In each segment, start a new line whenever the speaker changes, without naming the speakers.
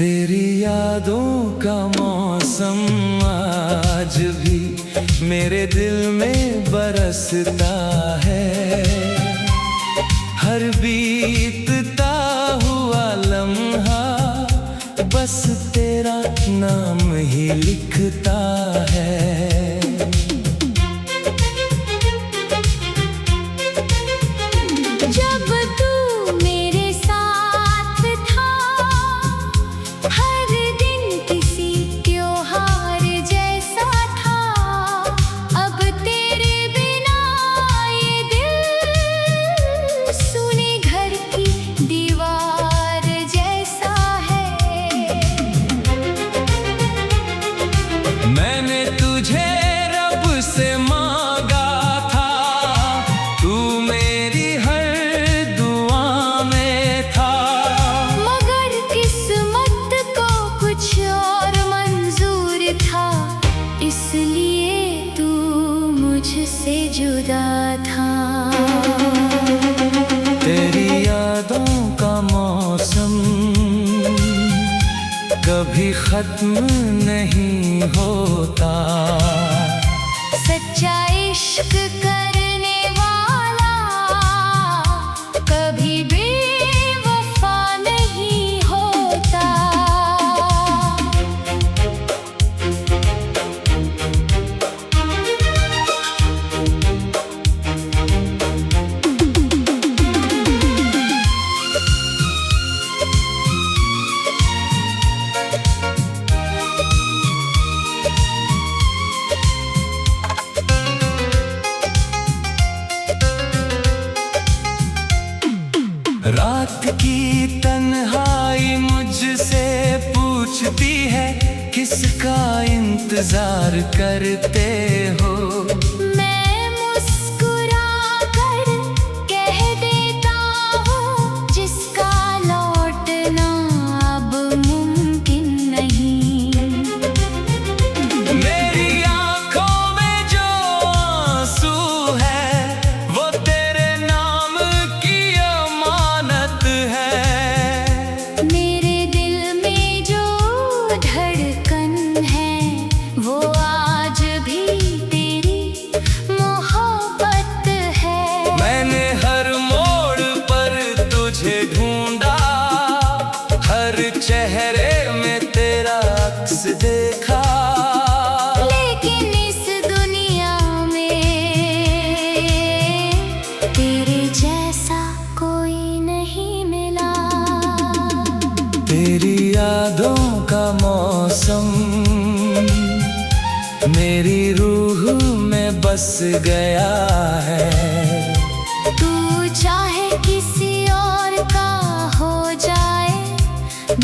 तेरी यादों का मौसम आज भी मेरे दिल में बरसता है। हर बीतता हुआ लम्हा बस तेरा नाम ही लिखता है।
जब तू मेरे साथ था, हर दिन किसी त्योहार जैसा था। अब तेरे बिना ये दिल सुने घर की दीवार जैसा है।
मैंने तुझे रब से मांगा था, तू मेरी हर दुआ में था।
मगर किस्मत को कुछ और मंजूर था, इसलिए तू मुझसे जुदा था।
तेरी यादों का मौसम कभी खत्म नहीं होता।
सच्चा इश्क करने वाला कभी बेवफा नहीं होता।
रात की तन्हाई मुझसे पूछती है, किसका इंतजार करते हो।
मैं मुस्कुरा कर कह देता हूँ, जिसका लौटना अब मुमकिन नहीं।
मेरी आंखों में जो आंसू है, वो तेरे नाम की अमानत है।
मेरे दिल में जो धड़कन है, वो आज भी तेरी मोहब्बत है।
मैंने हर मोड़ पर तुझे ढूंढा, हर चेहरे में तेरा अक्स देखा।
लेकिन इस दुनिया में तेरे जैसा कोई नहीं मिला।
तेरी यादों का मौसम मेरी रूह में बस गया है।
तू चाहे किसी और का हो जाए,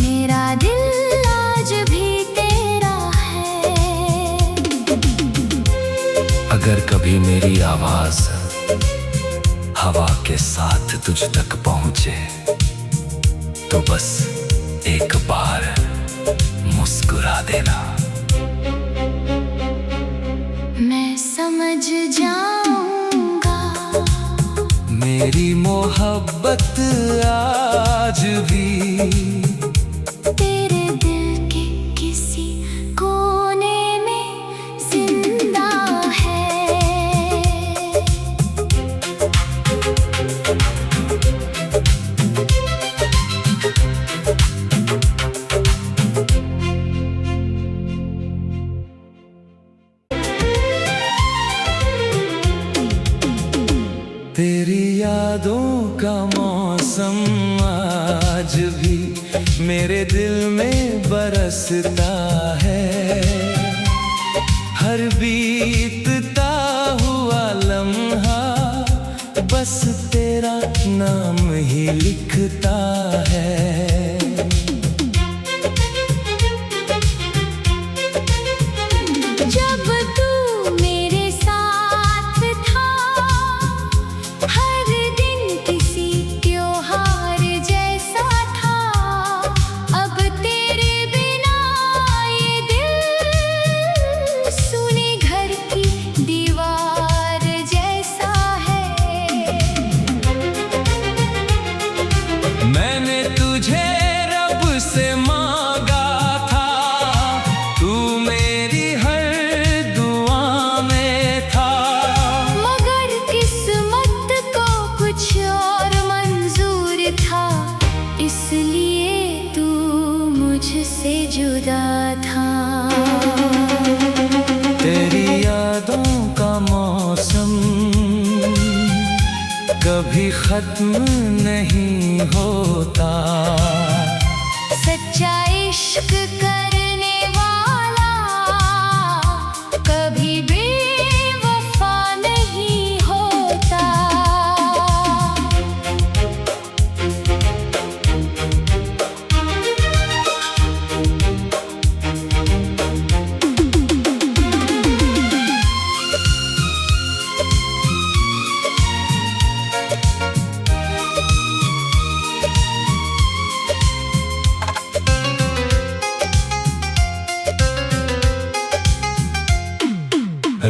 मेरा दिल आज भी तेरा है।
अगर कभी मेरी आवाज हवा के साथ तुझ तक पहुंचे, तो बस एक बार मुस्कुरा देना।
मैं समझ जाऊंगा
मेरी मोहब्बत आज भी
तेरे दिल के किसी कोने में जिंदा है।
तेरी यादों का मौसम आज भी मेरे दिल में बरसता है। हर बीतता हुआ लम्हा बस तेरा नाम ही लिखता है।
जब तू मेरे साथ था, हर दिन किसी त्योहार जैसा था। अब तेरे बिना ये दिल सुने घर की दीवार जैसा है।
मैंने तुझे रब से मांगा
इसलिए तू मुझसे जुदा था।
तेरी यादों का मौसम कभी खत्म नहीं होता।
सच्चा इश्क करने वाला कभी बेवफा नहीं होता।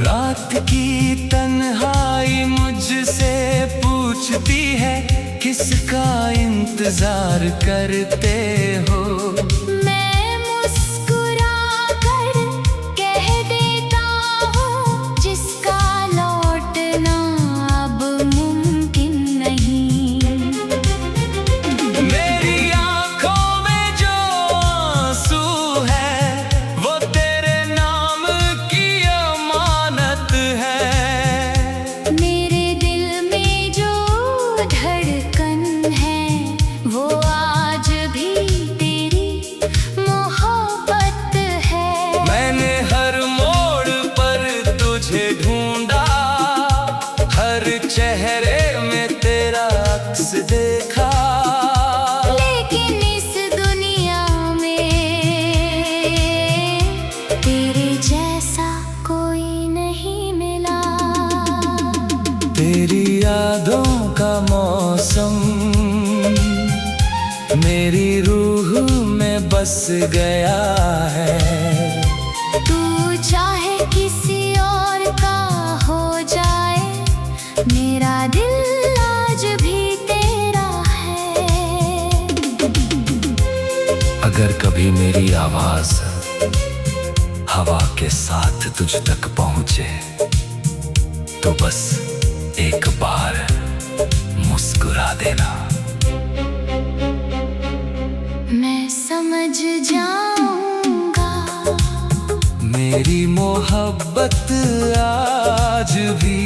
रात की तन्हाई मुझसे पूछती है, किसका इंतजार करते हो।
मैं मुस्कुरा कर कह देता हूँ, जिसका लौटना अब मुमकिन नहीं।
मेरी आंखों में जो आंसू है, वो तेरे नाम की अमानत है।
मेरे दिल में जो धड़कन है, वो आज भी तेरी मोहब्बत है।
मैंने हर मोड़ पर तुझे ढूंढा, हर चेहरे में तेरा अक्स देखा।
लेकिन इस दुनिया में तेरे जैसा कोई नहीं मिला।
तेरी यादों का मौसम मेरी रूह में बस गया है।
तू चाहे किसी और का हो जाए, मेरा दिल आज भी तेरा है।
अगर कभी मेरी आवाज हवा के साथ तुझ तक पहुंचे, तो बस एक बार मुस्कुरा देना।
मैं समझ जाऊंगा
मेरी मोहब्बत आज भी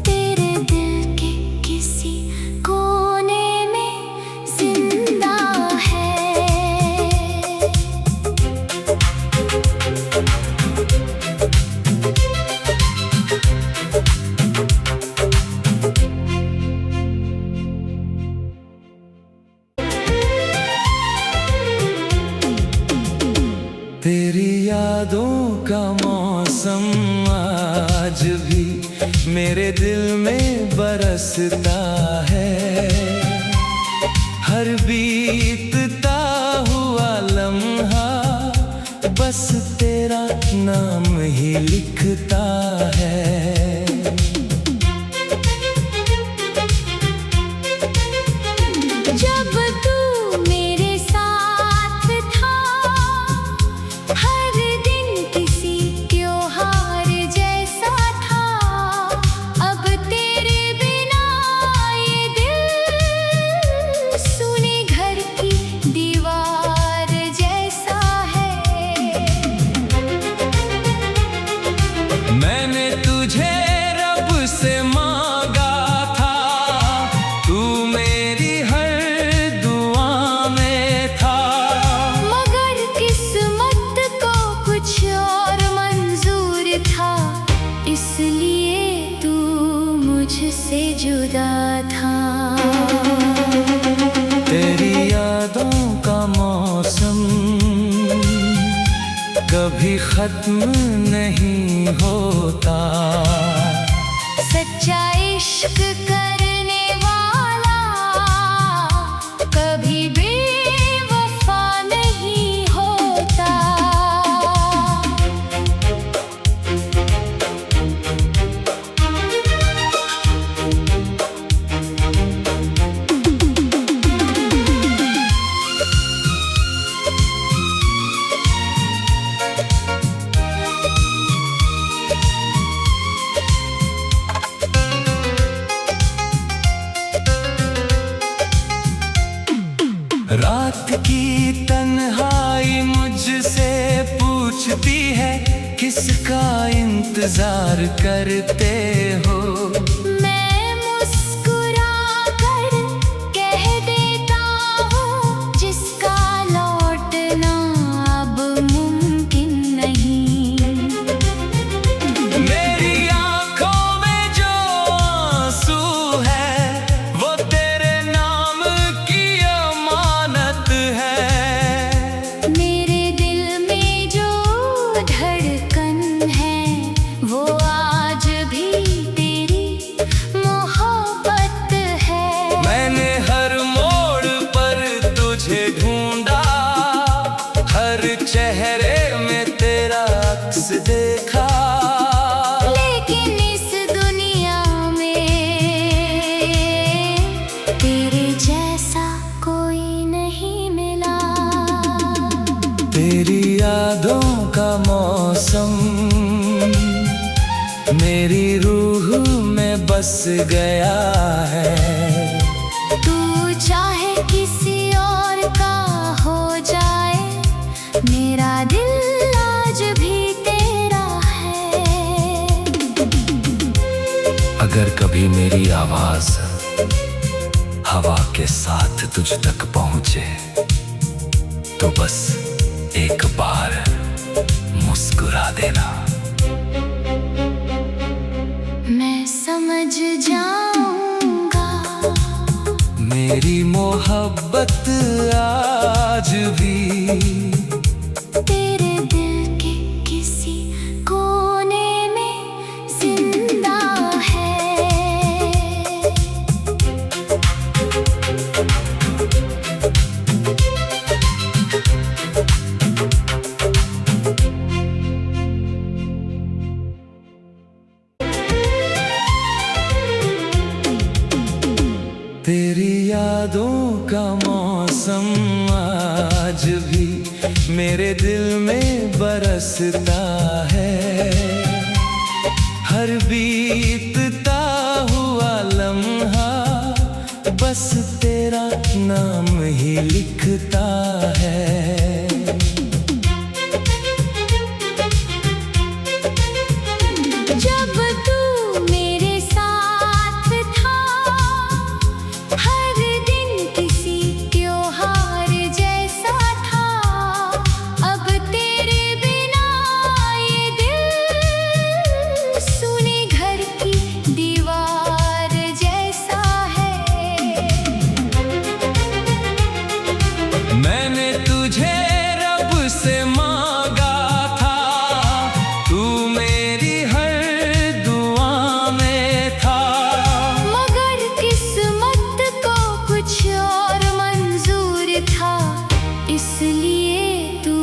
तेरे दिल के किसी कोने में जिंदा है।
तेरी यादों का मौसम आज भी मेरे दिल में बरसता है। हर बीतता हुआ लम्हा बस तेरा नाम ही लिखता है।
जब तू मेरे साथ था, हर दिन किसी त्योहार जैसा था। अब तेरे बिना ये दिल सुने घर की दीवार जैसा है।
मैंने तुझे रब से मांगा था, तू मेरी हर दुआ में था।
मगर किस्मत को कुछ और मंजूर था, इसलिए तू मुझसे जुदा था।
तेरी यादों का मौसम कभी खत्म नहीं होता।
सच्चा इश्क करने वाला कभी बेवफा नहीं होता।
पूछती है किसका इंतजार करते हो।
मैं मुस्कुरा कर कह देता हूँ जिसका लौटना अब मुमकिन नहीं।
मेरी आंखों में जो आंसू है वो तेरे नाम की अमानत है।
मेरे दिल में जो धड़कन है वो आज भी तेरी मोहब्बत है।
मैंने हर मोड़ पर तुझे ढूंढा, हर चेहरे में तेरा अक्स देखा।
लेकिन इस दुनिया में तेरे जैसा कोई नहीं मिला।
तेरी यादों का मौसम मेरी रूह में बस गया है।
तू चाहे किसी और का हो जाए, मेरा दिल आज भी तेरा है।
अगर कभी मेरी आवाज हवा के साथ तुझ तक पहुंचे तो बस एक बार मुस्कुरा देना।
मैं समझ जाऊंगा
मेरी मोहब्बत आज भी
तेरे दिल के किसी कोने में जिंदा है।
तेरी यादों का मौसम आज भी मेरे दिल में बरसता है। हर बीतता हुआ लम्हा बस तेरा नाम ही लिखता है।
जब तू मेरे साथ था, हर दिन किसी त्योहार जैसा था। अब तेरे बिना ये दिल सुने घर की दीवार जैसा है।
मैंने तुझे रब से मांगा था, तू मेरी हर दुआ में था।
मगर किस्मत को कुछ और मंजूर था, इसलिए तू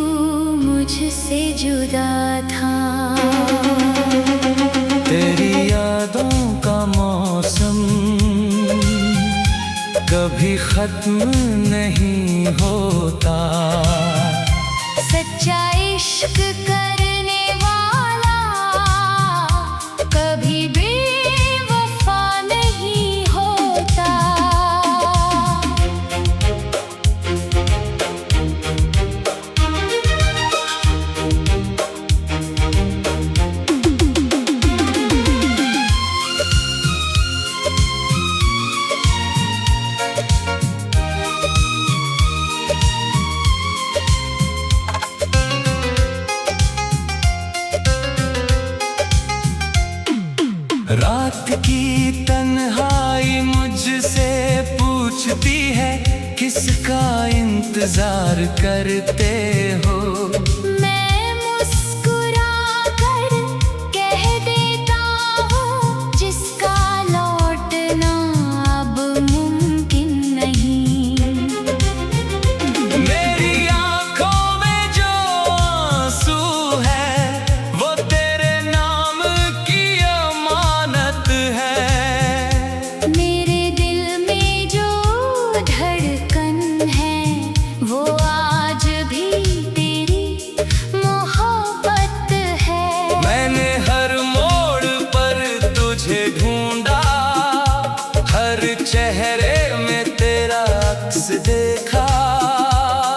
मुझसे जुदा था।
तेरी यादों का मौसम कभी खत्म नहीं होता।
सच्चा इश्क करने वाला कभी बेवफा नहीं होता।
रात की तन्हाई मुझसे पूछती है किसका इंतजार करते हो।
मैं मुस्कुरा कर कह देता हूँ जिसका लौटना अब मुमकिन नहीं।
मेरी आंखों में जो आंसू है वो तेरे नाम की अमानत है।
मेरे दिल में जो धड़कन है वो आज भी तेरी मोहब्बत है।
मैंने हर मोड़ पर तुझे ढूंढा, हर चेहरे में तेरा अक्स देखा।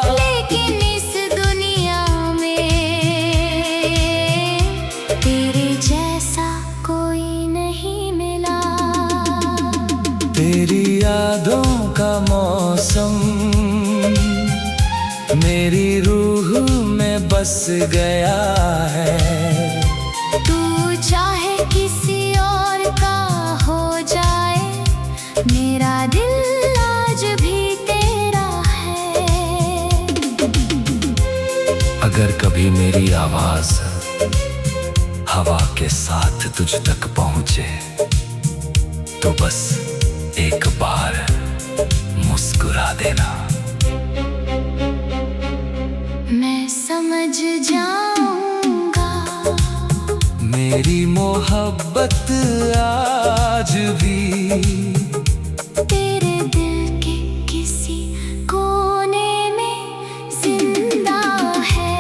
लेकिन इस दुनिया में
यादों का मौसम मेरी रूह में बस गया है।
तू चाहे किसी और का हो जाए, मेरा दिल आज भी तेरा है।
अगर कभी मेरी आवाज हवा के साथ तुझ तक पहुंचे, तो बस एक बार मुस्कुरा देना।
मैं समझ जाऊंगा
मेरी मोहब्बत आज भी
तेरे दिल के किसी कोने में जिंदा है।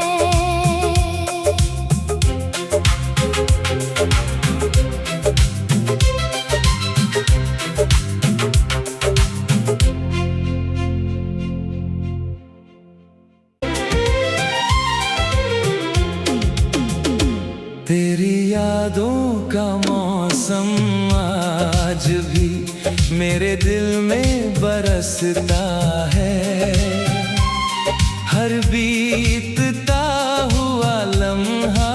तेरी यादों का मौसम आज भी मेरे दिल में बरसता है। हर बीतता हुआ लम्हा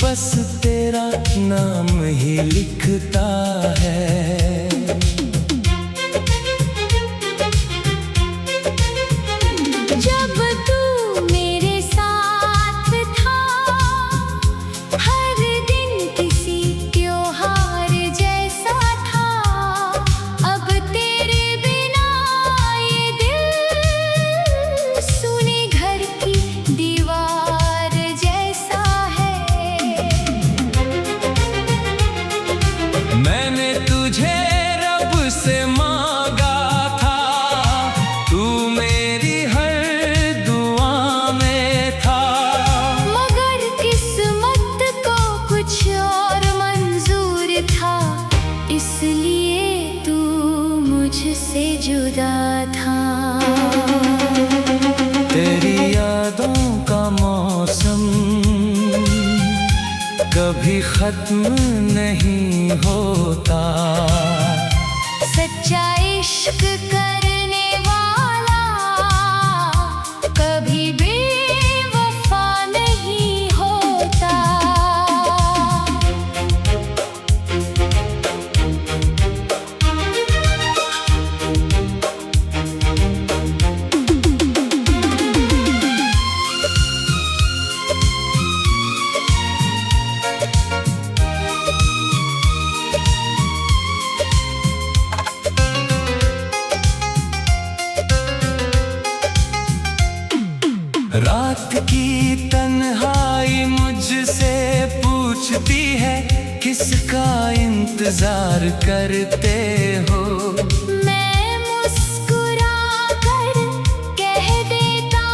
बस तेरा नाम ही लिखता है।
जब तू मेरे साथ था, हर दिन किसी त्योहार जैसा था। अब तेरे बिना ये दिल सुने घर की दीवार जैसा है।
मैंने तुझे रब से मांगा था, तू मेरी हर दुआ में था।
मगर किस्मत को कुछ और मंजूर था, इसलिए तू मुझसे जुदा था।
तेरी यादों का मौसम कभी खत्म नहीं होता।
सच्चा इश्क करने वाला कभी बेवफा नहीं होता।
रात की तन्हाई मुझसे पूछती है, किसका इंतजार करते हो।
मैं मुस्कुरा कर कह देता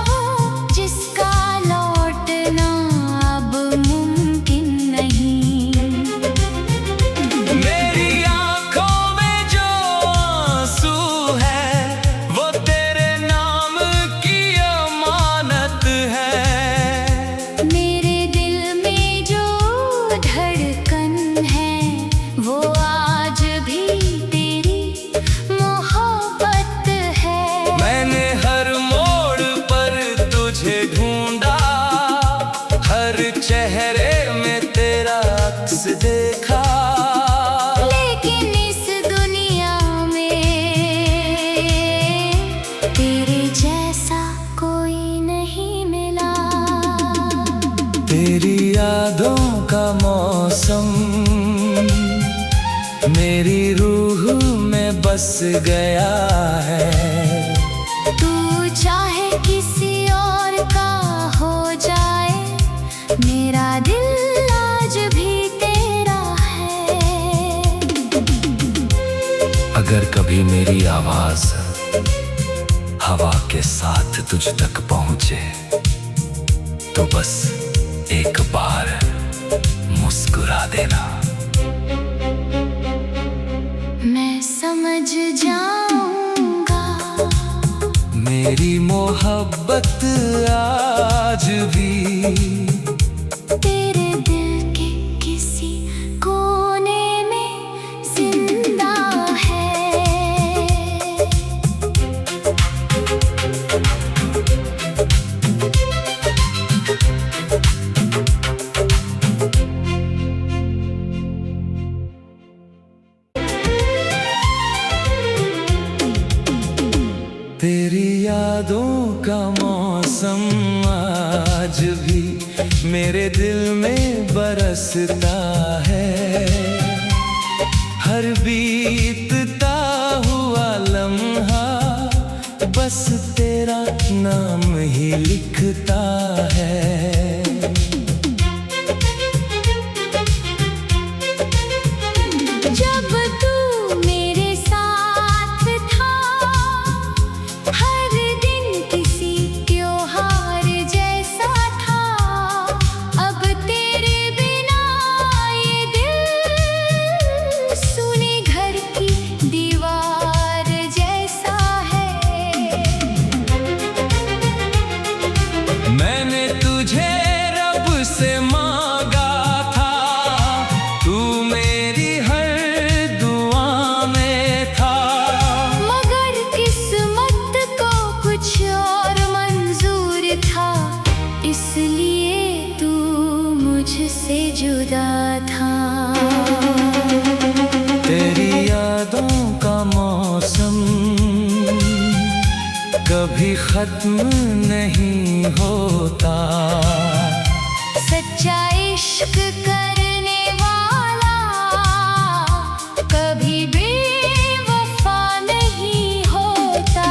हूँ, जिसका लौटना अब मुमकिन नहीं।
मेरी आंखों में जो आंसू है, वो तेरे नाम की अमानत है।
मेरे दिल में जो धड़कन है, वो आज भी तेरी मोहब्बत है।
मैंने हर मोड़ पर तुझे ढूंढा, हर चेहरे में तेरा अक्स देखा।
लेकिन इस दुनिया में तेरे जैसा कोई नहीं मिला।
तेरी यादों का मौसम मेरी रूह में बस गया है।
तू चाहे किसी और का हो जाए, मेरा दिल आज भी तेरा है।
अगर कभी मेरी आवाज हवा के साथ तुझ तक पहुंचे, तो बस एक बार मुस्कुरा देना।
मैं समझ जाऊंगा
मेरी मोहब्बत आज भी
तेरे दिल के किसी कोने में जिंदा है।
तेरी यादों का मौसम आज भी मेरे दिल में बरसता है। हर बीतता हुआ लम्हा बस तेरा नाम ही लिखता है।
जब तू मेरे साथ था, हर दिन किसी त्योहार जैसा था। अब तेरे बिना ये दिल सुने घर की दीवार जैसा है।
मैंने तुझे रब से मांगा था, तू मेरी हर दुआ में था।
मगर किस्मत को कुछ और मंजूर था, इसलिए तू मुझसे जुदा था।
तेरी यादों का मौसम कभी खत्म नहीं होता।
सच्चा इश्क करने वाला कभी बेवफा नहीं होता।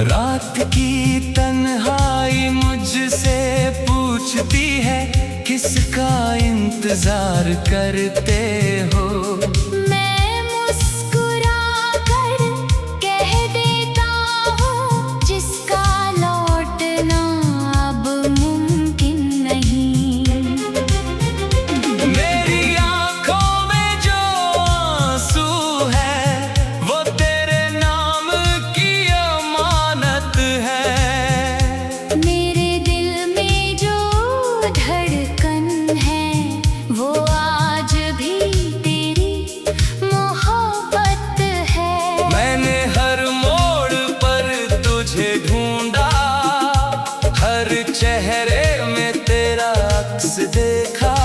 रात की तन्हाई मुझसे पूछती है, किसका इंतजार करते हो।
मैं मुस्कुरा कर कह देता हूँ, जिसका लौटना अब मुमकिन नहीं।
मेरी आंखों में जो आंसू है वो तेरे नाम की अमानत है।
मेरे दिल में जो धड़कन है वो आज भी तेरी मोहब्बत है।
मैंने हर मोड़ पर तुझे ढूंढा, हर चेहरे में तेरा अक्स देखा।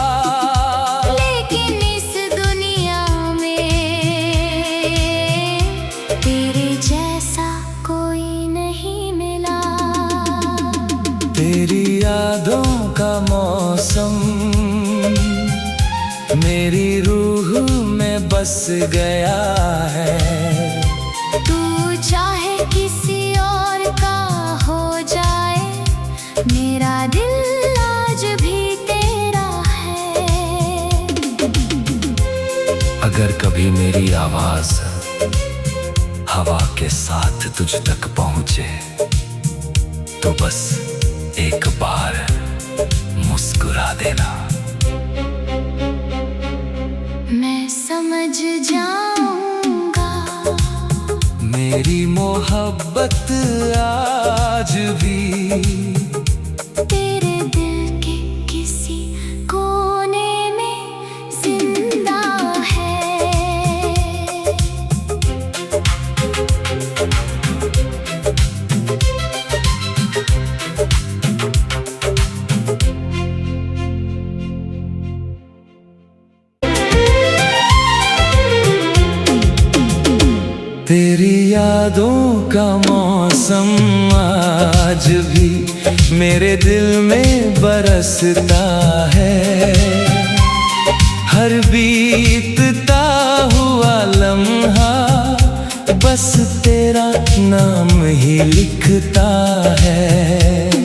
लेकिन इस दुनिया में तेरे जैसा कोई नहीं मिला।
तेरी यादों का मौसम मेरी रूह में बस गया है।
तू चाहे किसी और का हो जाए, मेरा दिल आज भी तेरा है।
अगर कभी मेरी आवाज हवा के साथ तुझ तक पहुंचे तो बस एक बार मुस्कुरा देना।
मैं समझ जाऊंगा
मेरी मोहब्बत आज भी
तेरे दिल के किसी कोने में जिंदा है।
तेरी यादों का मौसम आज भी मेरे दिल में बरसता है। हर बीतता हुआ लम्हा बस तेरा नाम ही लिखता है।